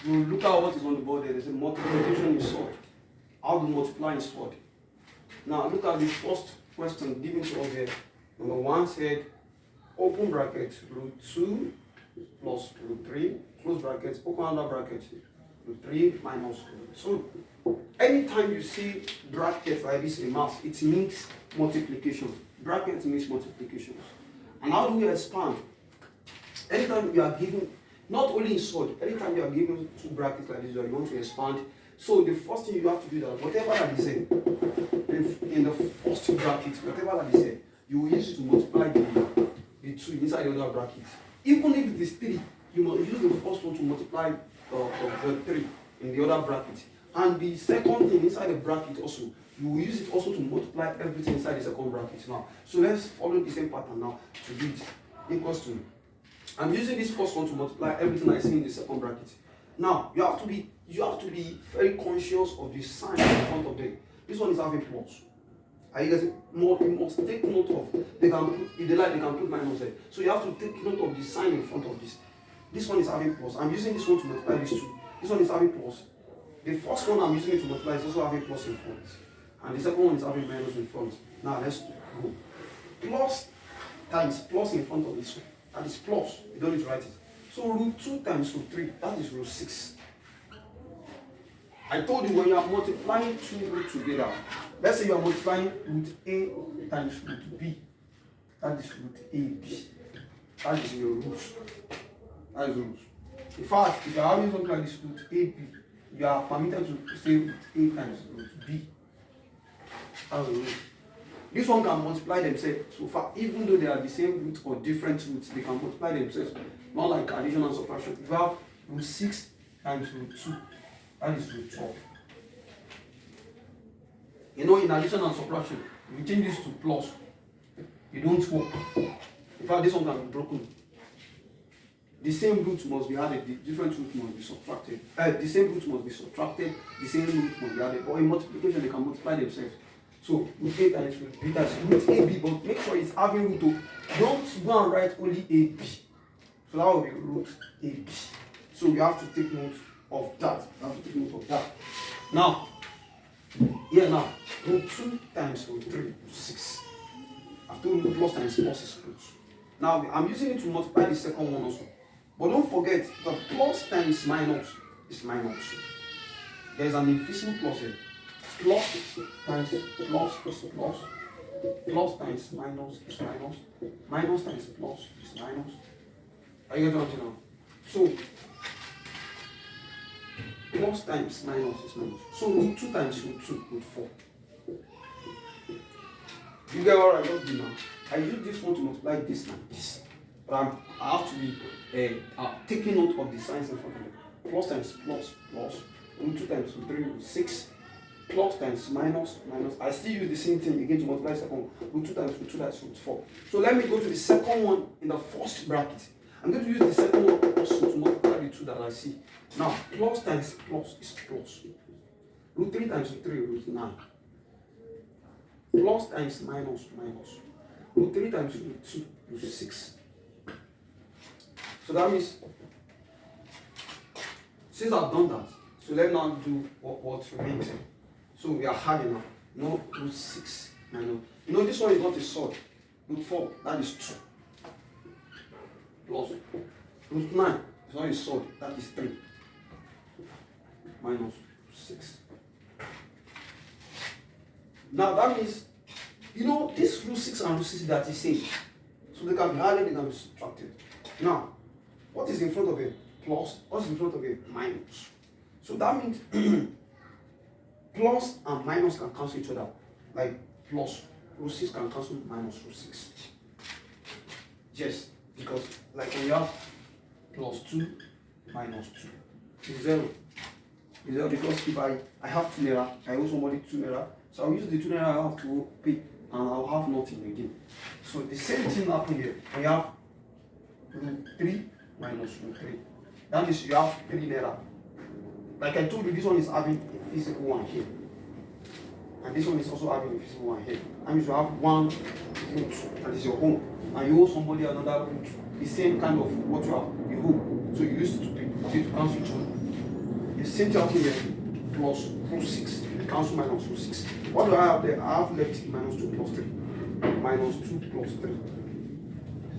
You look at what is on the board there. There's a multiplication in sword. How to multiply in sword. Now look at the first question given to us here. Number 1 said, open bracket, root 2 plus root 3, close bracket, open another bracket, root 3 minus root 2. Anytime you see brackets like this in math, it means multiplication. Bracket means multiplications. And how do we expand? Anytime you are given, not only in sword, anytime you are given 2 brackets like this, you want to expand. So the first thing you have to do that whatever that is in the first bracket, whatever that is here, you will use it to multiply the 2 inside the other bracket. Even if it is 3, you must use the first one to multiply the 3 in the other bracket. And the second thing inside the bracket also, you will use it also to multiply everything inside the second bracket now. So let's follow the same pattern now to do it. Equals to, I'm using this first one to multiply everything I see in the second bracket. Now you have to be very conscious of the sign in front of them. This one is having plus. Are you guys more? You must take note of. They can put, if they like, they can put minus there. So you have to take note of the sign in front of this. This one is having plus. I'm using this one to multiply these 2. This one is having plus. The first one I'm using it to multiply is also having plus in front, and the second one is having minus in front. Now let's go. Plus times plus in front of this one. That is plus. You don't need to write it. So root 2 times root 3, that is root 6. I told you when you are multiplying 2 roots together, let's say you are multiplying root A times root B, that is root AB. That is your root. That is root. In fact, if you are having something like this root AB, you are permitted to say root A times root B. That's the root. This one can multiply themselves so far, even though they are the same root or different roots, they can multiply themselves, not like addition and subtraction. If you have root 6 times root 2, that is root 12. You know, in addition and subtraction, if you change this to plus, you don't work. In fact, this one can be broken. The same root must be added, the different root must be subtracted. The same root must be subtracted, the same root must be added. But in multiplication, they can multiply themselves. So root A times root B, that's root AB, but make sure it's having root O. Don't go and write only AB. So that will be root AB. So you have to take note of that. You have to take note of that. Now, here now, root 2 times root 3, root 6. I've told you plus times plus is plus. Now, I'm using it to multiply the second one also. But don't forget, the plus times minus is minus. There is an invisible plus here. Plus times plus is plus. Plus times minus is minus. Minus times plus is minus. Are you getting what I'm saying now? So, plus times minus is minus. So, root 2 times root 2, root 4. You get what I just did now? I use this one to multiply this and this. But I have to be taking note of the signs in front of it. Plus times plus, plus. Root 2 times root 3, root 6. Plus times minus, minus. I still use the same thing again to multiply the second one. Root 2 times root 2, that's root 4. So let me go to the second one in the first bracket. I'm going to use the second one also to multiply the 2 that I see. Now, plus times plus is plus. Root 3 times root 3, root 9. Plus times minus, minus. Root 3 times root 2, root 6. So that means, since I've done that, so let me now do what remains. So we are adding now. No, root 6 minus. You know, this one is not a sword. Root 4, that is 2. Plus root 9 is not a sword, that is 3. Minus 6. Now that means, you know, this root 6 and root 6 that is same. So they can be added, they can be subtracted. Now, what is in front of it? Plus. What is in front of it? Minus. So that means plus and minus can cancel each other. Like plus root 6 can cancel minus root 6. Yes, because like when you have plus 2 minus 2, it's 0. It's 0 because if I have 2 naira, I owe somebody 2 naira. So I'll use the 2 naira I have to pay and I'll have nothing again. So the same thing happens here. When you have root 3 minus root 3. That means you have 3 naira. Like I told you, this one is having a physical one here. And this one is also having a physical one here. That means you have one root, that is your home. And you owe somebody another root. The same kind of what you have, you owe. So you use it to pay. So to cancel each other. same thing happening here. Plus root 6. Cancel minus root 6. What do I have there? I have left minus 2 plus 3. Minus 2 plus 3.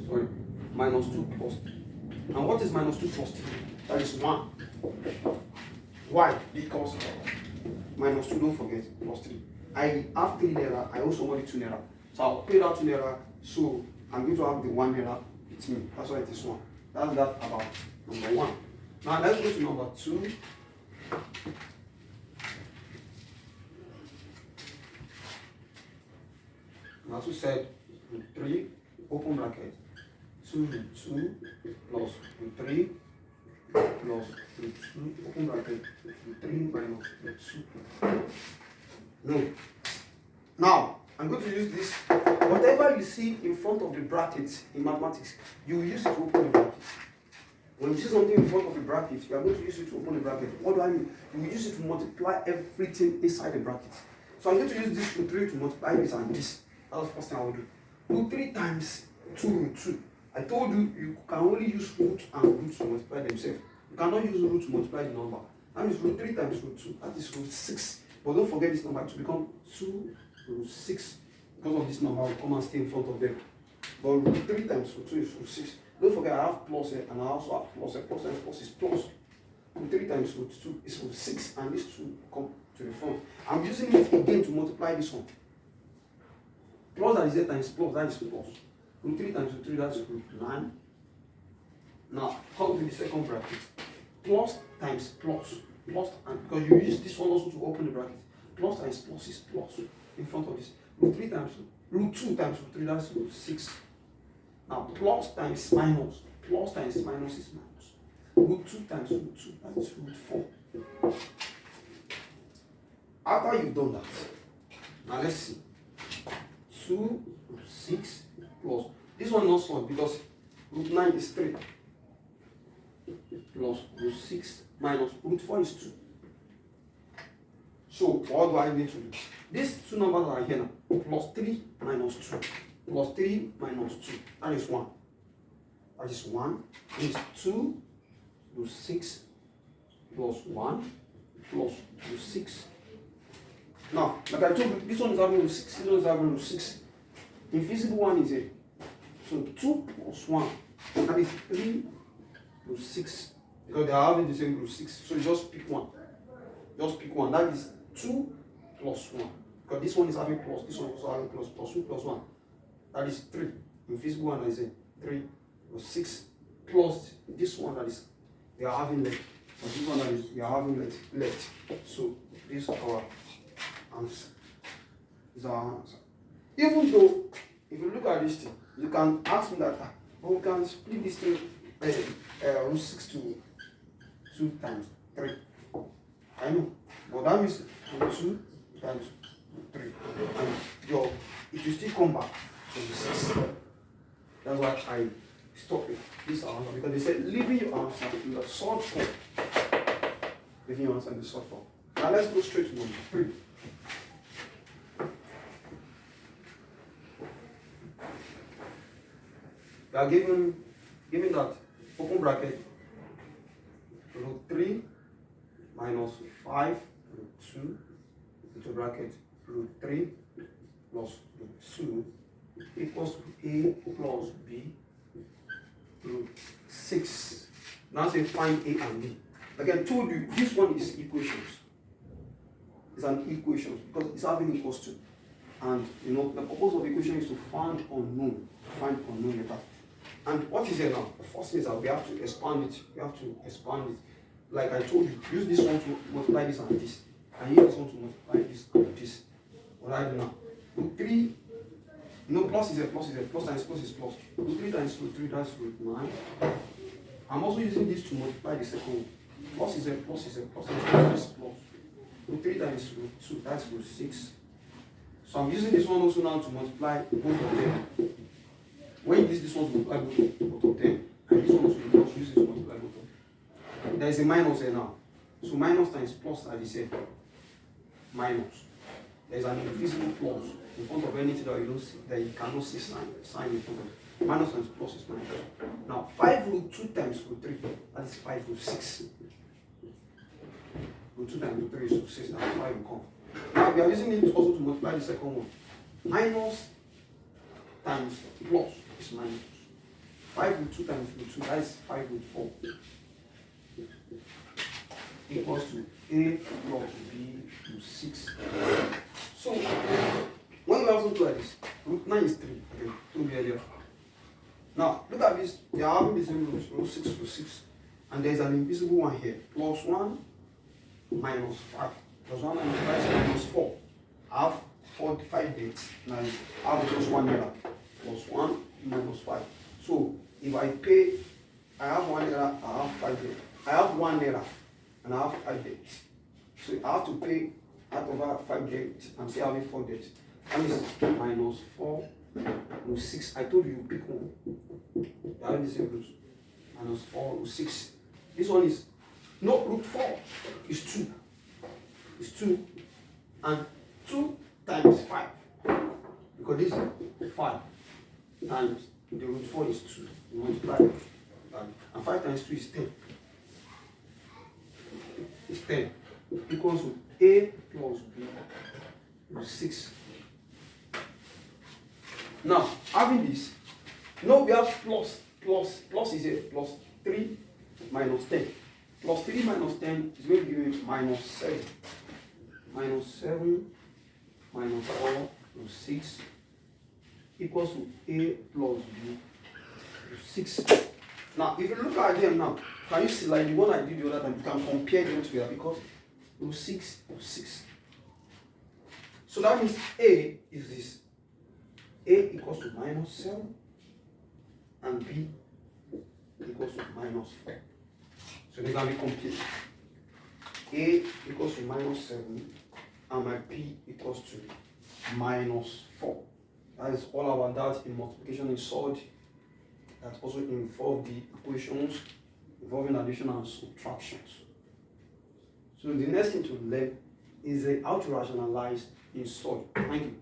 Sorry. Minus 2 plus 3. And what is minus 2 plus 3? That is 1. Why? Because minus 2, don't forget, plus 3. I have 3 naira, I owe somebody 2 naira. So I'll pay that 2 naira, so I'm going to have the 1 naira with me. That's why it is 1. That's that about number 1. Now let's go to number 2. Now 2 said 3, open bracket, 2 root 2 plus root 3 plus root 2, open bracket, root 3 minus root 2. No. Now, I'm going to use this. Whatever you see in front of the brackets in mathematics, you use it to open the bracket. When you see something in front of the bracket, you are going to use it to open the bracket. What do I mean? You will use it to multiply everything inside the bracket. So I'm going to use this root 3 to multiply this and this. That's the first thing I will do. Root 3 times 2 root 2. I told you, you can only use root and root to multiply themselves. You cannot use root to multiply the number. That means root 3 times root 2. That is root 6. But don't forget this number to become 2 root 6. Because of this number, I will come and stay in front of them. But root 3 times root 2 is root 6. Don't forget I have plus here and I also have plus here. Plus times plus is plus. Root 3 times root 2 is root 6. And these two come to the front. I'm using it again to multiply this one. Plus that is there times plus, that is plus. Root 3 times root 3, that's root 9. Now, come to the second bracket. Plus times plus. Plus, and because you use this one also to open the bracket. Plus times plus is plus in front of this. Root 2 times root 3, that's root 6. Now, plus times minus. Plus times minus is minus. Root 2 times root 2, that is root 4. After you've done that, now let's see. 2 root 6 plus. This one not solved because root 9 is 3. Plus root 6 minus root 4 is 2. So what do I need to do? These two numbers are here now. Plus 3 minus 2. Plus 3 minus 2. That is 1. That is 1. This is 2 root 6 plus 1 plus root 6. Now, like I told you, this one is having root 6, this one is having root 6. Invisible one is here. So 2 plus 1, that is 3 root 6. Because they are having the same root 6. So you just pick one. Just pick one. That is 2 plus 1. Because this one is having plus, this one is also having plus. Plus 2 plus 1. That is 3. Invisible one is here. 3 plus 6 plus this one that is they are having left. But this one that is we are having left. So this is our answer. This is our answer. Even though, if you look at this thing, you can ask me that, but we can split this thing root 6 to 2 times 3. I know, but that means root 2 times 3. And it will still come back to the 6. That's why I stopped it. This answer, because they said leaving your answer in the short form. Leaving your answer in the short form. Now let's go straight to number 3. We are given that open bracket root 3 minus 5 root 2 into bracket root 3 plus root 2 equals to a plus b root 6. Now say find a and b. Like I told you, this one is equations. It's an equation because it's having equals to. And you know the purpose of equation is to find unknown. Find unknown letter. And what is here now? The first thing is that we have to expand it. We have to expand it. Like I told you, use this one to multiply this and this. And use this one to multiply this and this. What I do now? Root 3. No, plus is here, plus is here. Plus times plus is plus. Root 3 times root 3, that's root 9. I'm also using this to multiply the second one. Plus is here, plus is here. Plus times plus is plus. Root 3 times root 2, that's root 6. So I'm using this one also now to multiply both of them. When you use this one to multiply both of them, and this one also you also use it to multiply both of them. There is a minus here now. So minus times plus, as you said, minus. There is an invisible plus in front of anything that you don't see, that you cannot see sign in front of. Minus times plus is minus. Now 5 root 2 times root 3, that is 5 root 6. 2 times 3 is 6, and 5 will come. Now we are using it also to multiply the second one. Minus times plus is minus. 5 with 2 times with 2, that is 5 with 4. Equals to A plus B to 6. So, when we also do like this, root 9 is 3. Okay, 2 earlier. Now, look at this. We are having the same root 6 to 6. And there is an invisible one here. Plus 1 minus 5. Plus 1 minus 5 is minus 4. I have 45 dates. Now, I have just 1 error. Plus 1 minus 5. So, if I pay, I have 1 error, I have 5 dates. I have 1 error, and I have 5 dates. So, I have to pay out of 5 dates and still having 4 dates. That means minus 4 plus 6. I told you, pick one. You have the same root. Minus 4 plus 6. This one is no root 4 is 2. It's 2. And 2 times 5. Because this is 5 times the root 4 is 2. You multiply it. And 5 times 2 is 10. It's 10. Equals to A plus B plus 6. Now, having this, now we have plus is a plus 3 minus 10. Plus 3 minus 10 is going to give me minus 7. Minus 7 minus 4 plus 6 equals to A plus B plus 6. Now, if you look at them now, can you see like the one I did the other time? You can compare them together because root 6 plus 6. So that means A is this. A equals to minus 7 and B equals to minus 4. So they can be compared. A equals to minus 7 and my P equals to minus 4. That is all about that in multiplication in surd. That also involve the equations involving addition and subtractions. So the next thing to learn is how to rationalize in surd. Thank you.